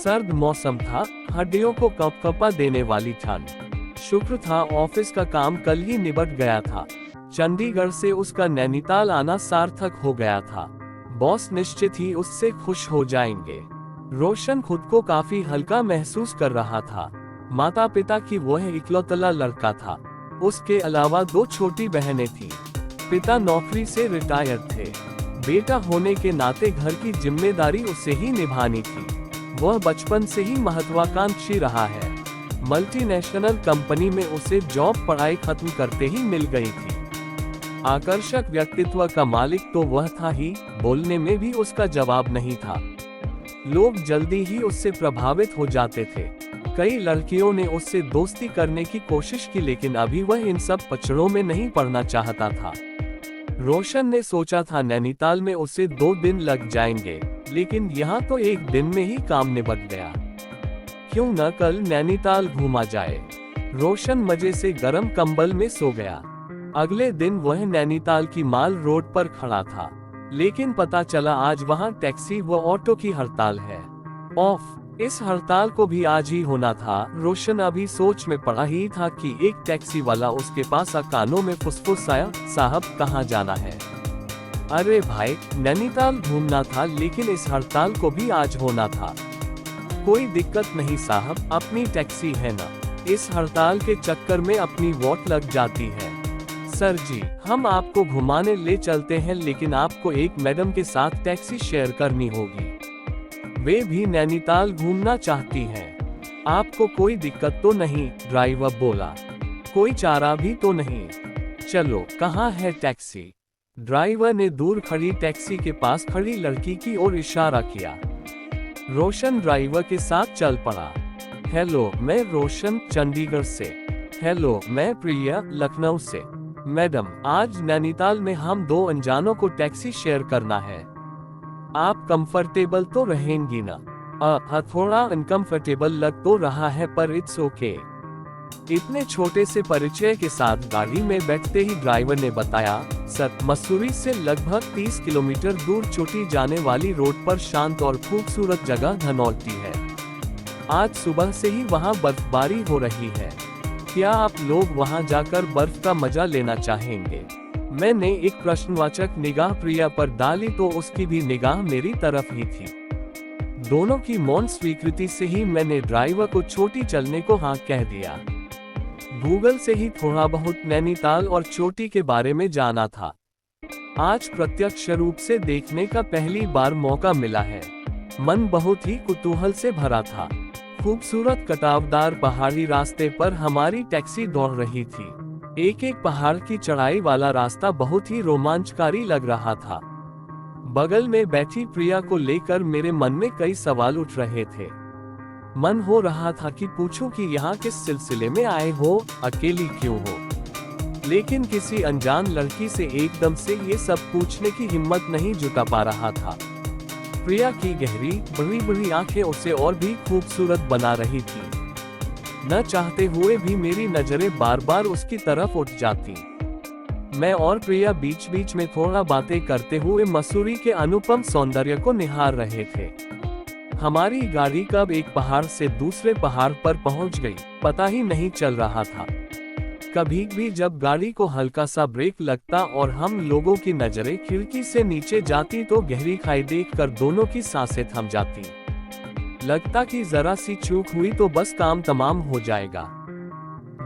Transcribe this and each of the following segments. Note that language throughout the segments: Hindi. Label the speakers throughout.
Speaker 1: सर्द मौसम था, हड्डियों को कपकपा देने वाली ठंड। शुक्र था ऑफिस का काम कल ही निबट गया था। चंडीगढ़ से उसका नैनीताल आना सार्थक हो गया था। बॉस निश्चित ही उससे खुश हो जाएंगे। रोशन खुद को काफी हल्का महसूस कर रहा था। माता पिता की वह इकलौता लड़का था। उसके अलावा 2 छोटी बहनें थीं। पिता नौकरी से रिटायर थे। बेटा होने के नाते घर की जिम्मेदारी उसे ही निभानी थी। वह बचपन से ही महत्वाकांक्षी रहा है। मल्टीनेशनल कंपनी में उसे जॉब पढ़ाई खत्म करते ही मिल गई थी। आकर्षक व्यक्तित्व का मालिक तो वह था ही, बोलने में भी उसका जवाब नहीं था। लोग जल्दी ही उससे प्रभावित हो जाते थे। कई लड़कियों ने उससे दोस्ती करने की कोशिश की, लेकिन अभी वह इन सब पचड़ों में नहीं पड़ना चाहता था। रोशन ने सोचा था नैनीताल में उसे 2 दिन लग जाएंगे, लेकिन यहाँ तो 1 दिन में ही काम निबट गया। क्यों न कल नैनीताल घूमा जाए। रोशन मजे से गर्म कंबल में सो गया। अगले दिन वह नैनीताल की माल रोड पर खड़ा था, लेकिन पता चला आज वहां टैक्सी व ऑटो की हड़ताल है। ऑफ, इस हड़ताल को भी आज ही होना था। रोशन अभी सोच में पड़ा ही था कि एक टैक्सी वाला उसके पास कानों में फुसफुसाया, साहब कहाँ जाना है? अरे भाई, नैनीताल घूमना था, लेकिन इस हड़ताल को भी आज होना था। कोई दिक्कत नहीं साहब, अपनी टैक्सी है ना। इस हड़ताल के चक्कर में अपनी वोट लग जाती है। सर जी, हम आपको घुमाने ले चलते हैं, लेकिन आपको एक मैडम के साथ टैक्सी शेयर करनी होगी। वे भी नैनीताल घूमना चाहती हैं। आपको कोई दिक्कत तो नहीं? ड्राइवर बोला। कोई चारा भी तो नहीं? चलो, कहाँ है टैक्सी? ड्राइवर ने दूर खड़ी टैक्सी के पास खड़ी लड़की की ओर इशारा किया। रोशन ड्राइवर के साथ चल पड़ा। हेलो, मैं रोशन, चंडीगढ़ से। हेलो, मैं प्रिया, लखनऊ से। मैडम, आज नैनीताल में हम 2 अनजानों को टैक्सी शेयर करना है। आप कंफर्टेबल तो रहेंगी ना? थोड़ा अनकंफर्टेबल लग तो रहा है, पर इट्स ओके। इतने छोटे से परिचय के साथ गाड़ी में बैठते ही ड्राइवर ने बताया, सर, मसूरी से लगभग 30 किलोमीटर दूर चोटी जाने वाली रोड पर शांत और खूबसूरत जगह धनौल्टी है। आज सुबह से ही वहाँ बर्फबारी हो रही है। क्या आप लोग वहां जाकर बर्फ का मजा लेना चाहेंगे? मैंने एक प्रश्नवाचक निगाह प्रिया पर डाली तो उसकी भी निगाह मेरी तरफ ही थी। दोनों की मौन स्वीकृति से ही मैंने ड्राइवर को चोटी चलने को हाँ कह दिया। गूगल से ही थोड़ा बहुत नैनीताल और चोटी के बारे में जाना था। आज प्रत्यक्ष रूप से देखने का पहली बार मौका मिला है। मन बहुत ही कुतूहल से भरा था। खूबसूरत कटावदार पहाड़ी रास्ते पर हमारी टैक्सी दौड़ रही थी। एक एक पहाड़ की चढ़ाई वाला रास्ता बहुत ही रोमांचकारी लग रहा था। बगल में बैठी प्रिया को लेकर मेरे मन में कई सवाल उठ रहे थे। मन हो रहा था कि पूछूं कि यहाँ किस सिलसिले में आए हो, अकेली क्यों हो, लेकिन किसी अनजान लड़की से एकदम से ये सब पूछने की हिम्मत नहीं जुटा पा रहा था। प्रिया की गहरी बड़ी बड़ी आंखें उसे और भी खूबसूरत बना रही थी। न चाहते हुए भी मेरी नजरें बार बार उसकी तरफ उठ जाती। मैं और प्रिया बीच बीच में थोड़ा बातें करते हुए मसूरी के अनुपम सौंदर्य को निहार रहे थे। हमारी गाड़ी कब एक पहाड़ से दूसरे पहाड़ पर पहुंच गई, पता ही नहीं चल रहा था। कभी भी जब गाड़ी को हल्का सा ब्रेक लगता और हम लोगों की नजरें खिड़की से नीचे जाती तो गहरी खाई देखकर दोनों की सांसें थम जाती। लगता कि जरा सी चूक हुई तो बस काम तमाम हो जाएगा।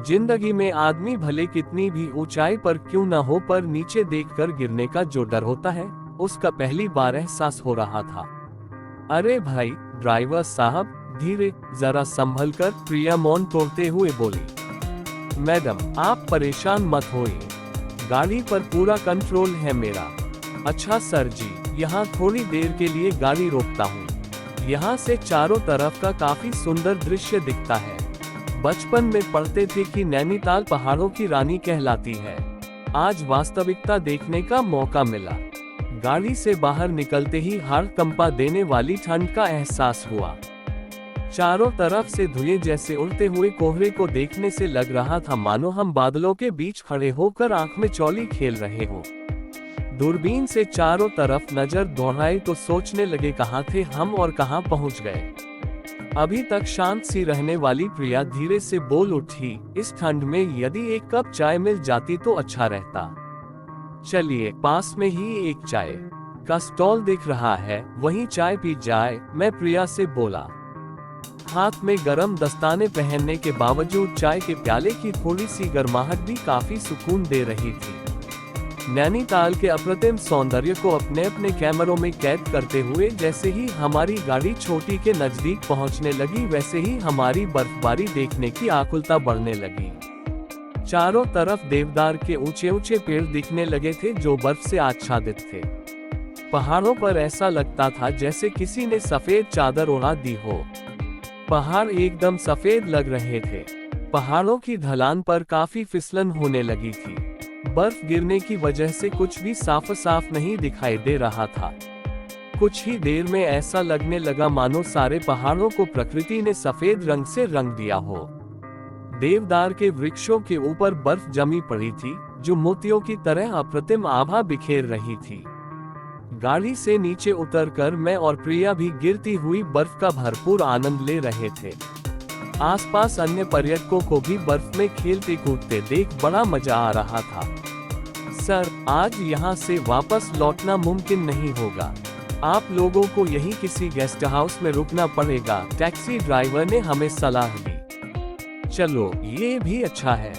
Speaker 1: जिंदगी में आदमी भले कितनी भी ऊंचाई पर क्यों न हो, पर नीचे देखकर गिरने का जो डर होता है, उसका पहली बार एहसास हो रहा था। अरे भाई ड्राइवर साहब, धीरे, जरा संभल कर, प्रिया मौन तोड़ते हुए बोली। मैडम, आप परेशान मत होइए, गाड़ी पर पूरा कंट्रोल है मेरा। अच्छा सर जी, यहाँ थोड़ी देर के लिए गाड़ी रोकता हूँ। यहाँ से चारों तरफ का काफी सुंदर दृश्य दिखता है। बचपन में पढ़ते थे कि नैनीताल पहाड़ों की रानी कहलाती है। आज वास्तविकता देखने का मौका मिला। गाड़ी से बाहर निकलते ही हाड़ कंपा देने वाली ठंड का एहसास हुआ। चारों तरफ से धुएं जैसे उड़ते हुए कोहरे को देखने से लग रहा था मानो हम बादलों के बीच खड़े होकर आंख में चौली खेल रहे हों। दूरबीन से चारों तरफ नजर दौड़ाई तो सोचने लगे कहाँ थे हम और कहाँ पहुँच गए। अभी तक शांत सी रहने वाली प्रिया धीरे से बोल उठी, इस ठंड में यदि एक कप चाय मिल जाती तो अच्छा रहता। चलिए, पास में ही एक चाय का स्टॉल दिख रहा है, वहीं चाय पी जाए, मैं प्रिया से बोला। हाथ में गरम दस्ताने पहनने के बावजूद चाय के प्याले की थोड़ी सी गर्माहट भी काफी सुकून दे रही थी। नैनीताल के अप्रतिम सौंदर्य को अपने अपने कैमरों में कैद करते हुए जैसे ही हमारी गाड़ी चोटी के नजदीक पहुंचने लगी, वैसे ही हमारी बर्फबारी देखने की आकुलता बढ़ने लगी। चारों तरफ देवदार के ऊंचे ऊंचे पेड़ दिखने लगे थे जो बर्फ से आच्छादित थे। पहाड़ों पर ऐसा लगता था जैसे किसी ने सफेद चादर ओढ़ा दी हो। पहाड़ एकदम सफेद लग रहे थे। पहाड़ों की ढलान पर काफी फिसलन होने लगी थी। बर्फ गिरने की वजह से कुछ भी साफ साफ नहीं दिखाई दे रहा था। कुछ ही देर में ऐसा लगने लगा मानो सारे पहाड़ों को प्रकृति ने सफेद रंग से रंग दिया हो। देवदार के वृक्षों के ऊपर बर्फ जमी पड़ी थी जो मोतियों की तरह अप्रतिम आभा बिखेर रही थी। गाड़ी से नीचे उतरकर मैं और प्रिया भी गिरती हुई बर्फ का भरपूर आनंद ले रहे थे। आसपास अन्य पर्यटकों को भी बर्फ में खेलते कूदते देख बड़ा मजा आ रहा था। सर, आज यहाँ से वापस लौटना मुमकिन नहीं होगा। आप लोगों को यहीं किसी गेस्ट हाउस में रुकना पड़ेगा, टैक्सी ड्राइवर ने हमें सलाह दी। चलो, ये भी अच्छा है।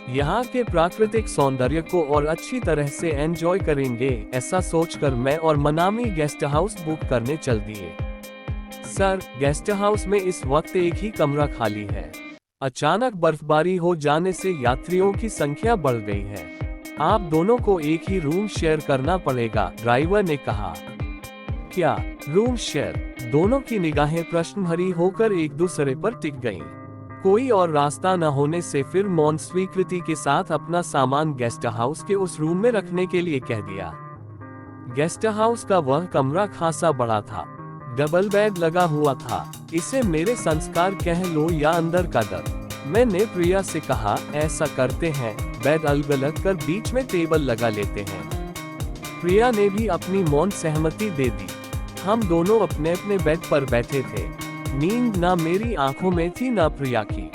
Speaker 1: यहाँ के प्राकृतिक सौंदर्य को और अच्छी तरह से एंजॉय करेंगे, ऐसा सोचकर मैं और मनामी गेस्ट हाउस बुक करने चल दिए। सर, गेस्ट हाउस में इस वक्त एक ही कमरा खाली है। अचानक बर्फबारी हो जाने से यात्रियों की संख्या बढ़ गई है। आप दोनों को एक ही रूम शेयर करना पड़ेगा, ड्राइवर ने कहा। क्या रूम शेयर? दोनों की निगाहें प्रश्न भरी होकर एक दूसरे पर टिक गईं। कोई और रास्ता न होने से फिर मौन स्वीकृति के साथ अपना सामान गेस्ट हाउस के उस रूम में रखने के लिए कह दिया। गेस्ट हाउस का वह कमरा खासा बड़ा था। डबल बेड लगा हुआ था। इसे मेरे संस्कार कह लो या अंदर का डर। मैंने प्रिया से कहा, ऐसा करते हैं, बेड अलग अलग कर बीच में टेबल लगा लेते हैं। प्रिया ने भी अपनी मौन सहमति दे दी। हम दोनों अपने अपने बेड पर बैठे थे। नींद ना मेरी आंखों में थी ना प्रिया की।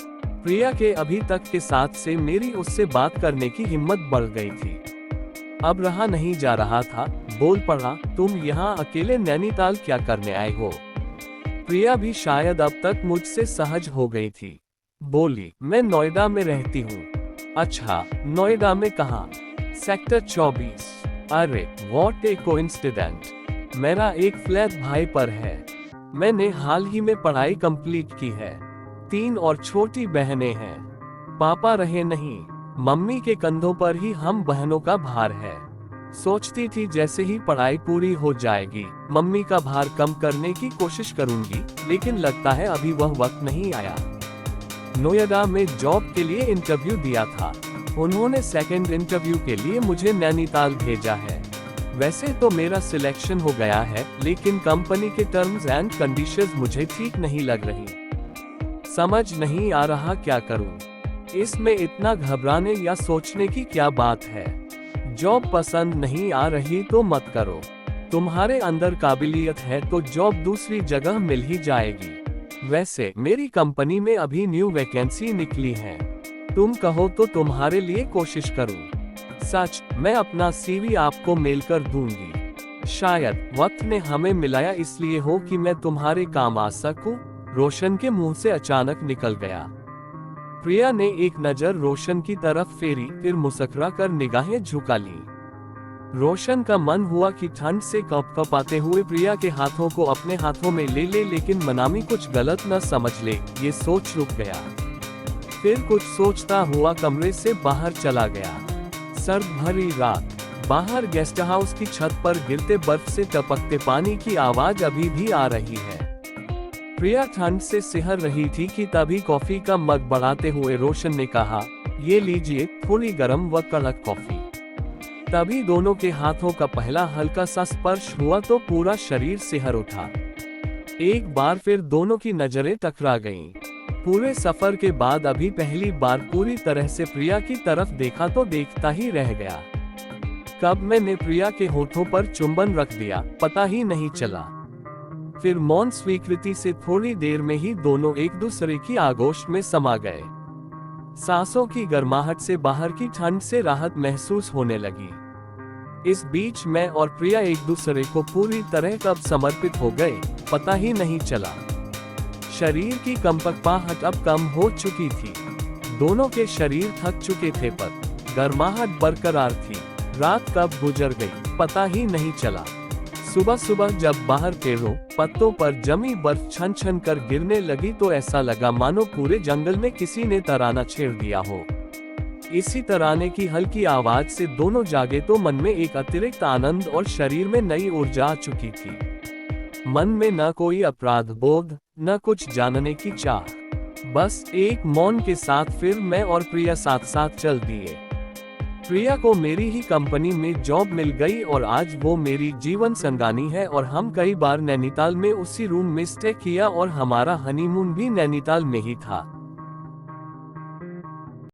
Speaker 1: प्रिया के अभी तक के साथ से मेरी उससे बात करने की हिम्मत बढ़ गई थी। अब रहा नहीं जा रहा था, बोल पड़ा, तुम यहाँ अकेले नैनीताल क्या करने आए हो? प्रिया भी शायद अब तक मुझसे सहज हो गई थी। बोली, मैं नोएडा में रहती हूँ। अच्छा, नोएडा में कहाँ? सेक्टर 24। अरे, व्हाट ए कोइंसिडेंट। मेरा एक फ्लैट भाई पर है। मैंने हाल ही में पढ़ाई कंप्लीट की है। 3 और छोटी बहनें हैं। पापा रहे नहीं, मम्मी के कंधों पर ही हम बहनों का भार है। सोचती थी जैसे ही पढ़ाई पूरी हो जाएगी, मम्मी का भार कम करने की कोशिश करूंगी, लेकिन लगता है अभी वह वक्त नहीं आया। नोएडा में जॉब के लिए इंटरव्यू दिया था। उन्होंने सेकंड इंटरव्यू के लिए मुझे नैनीताल भेजा है। वैसे तो मेरा सिलेक्शन हो गया है, लेकिन कंपनी के टर्म्स एंड कंडीशंस मुझे ठीक नहीं लग रही। समझ नहीं आ रहा क्या करूं। इसमें इतना घबराने या सोचने की क्या बात है? जॉब पसंद नहीं आ रही तो मत करो। तुम्हारे अंदर काबिलियत है तो जॉब दूसरी जगह मिल ही जाएगी। वैसे मेरी कंपनी में अभी न्यू वैकेंसी निकली है। तुम कहो तो तुम्हारे लिए कोशिश करूं। सच, मैं अपना CV आपको मेल कर दूंगी। शायद वक्त ने हमें मिलाया इसलिए हो कि मैं तुम्हारे काम आ सकूं। रोशन के मुंह से अचानक निकल गया। प्रिया ने एक नजर रोशन की तरफ फेरी, फिर मुस्कुरा कर निगाहें झुका ली। रोशन का मन हुआ कि ठंड से कपकपाते हुए प्रिया के हाथों को अपने हाथों में ले ले, लेकिन मनामी कुछ गलत न समझ ले, ये सोच रुक गया। फिर कुछ सोचता हुआ कमरे से बाहर चला गया। सर्द भरी रात, बाहर गेस्ट हाउस की छत पर गिरते बर्फ से टपकते पानी की आवाज अभी भी आ रही है। प्रिया ठंड से सिहर रही थी कि तभी कॉफी का मग बढ़ाते हुए रोशन ने कहा, ये लीजिए थोड़ी गर्म व कड़क कॉफी। तभी दोनों के हाथों का पहला हल्का सा स्पर्श हुआ तो पूरा शरीर सिहर उठा। एक बार फिर दोनों की नजरें टकरा गईं। पूरे सफर के बाद अभी पहली बार पूरी तरह से प्रिया की तरफ देखा तो देखता ही रह गया। कब मैंने प्रिया के होठों पर चुंबन रख दिया, पता ही नहीं चला। फिर मौन स्वीकृति से थोड़ी देर में ही दोनों एक दूसरे की आगोश में समा गए। सांसों की गर्माहट से बाहर की ठंड से राहत महसूस होने लगी। इस बीच मैं और प्रिया एक दूसरे को पूरी तरह कब समर्पित हो गए, पता ही नहीं चला। शरीर की कंपकपाहट अब कम हो चुकी थी। दोनों के शरीर थक चुके थे पर गर्माहट बरकरार थी। रात कब गुजर गई पता ही नहीं चला। सुबह सुबह जब बाहर पेड़ों पत्तों पर जमी बर्फ छन छन कर गिरने लगी तो ऐसा लगा मानो पूरे जंगल में किसी ने तराना छेड़ दिया हो। इसी तराने की हल्की आवाज से दोनों जागे तो मन में एक अतिरिक्त आनंद और शरीर में नई ऊर्जा आ चुकी थी। मन में न कोई अपराध बोध, न कुछ जानने की चाह, बस एक मौन के साथ फिर मैं और प्रिया साथ साथ चल दिए। प्रिया को मेरी ही कंपनी में जॉब मिल गई और आज वो मेरी जीवन संगानी है और हम कई बार नैनीताल में उसी रूम में स्टे किया और हमारा हनीमून भी नैनीताल में ही था।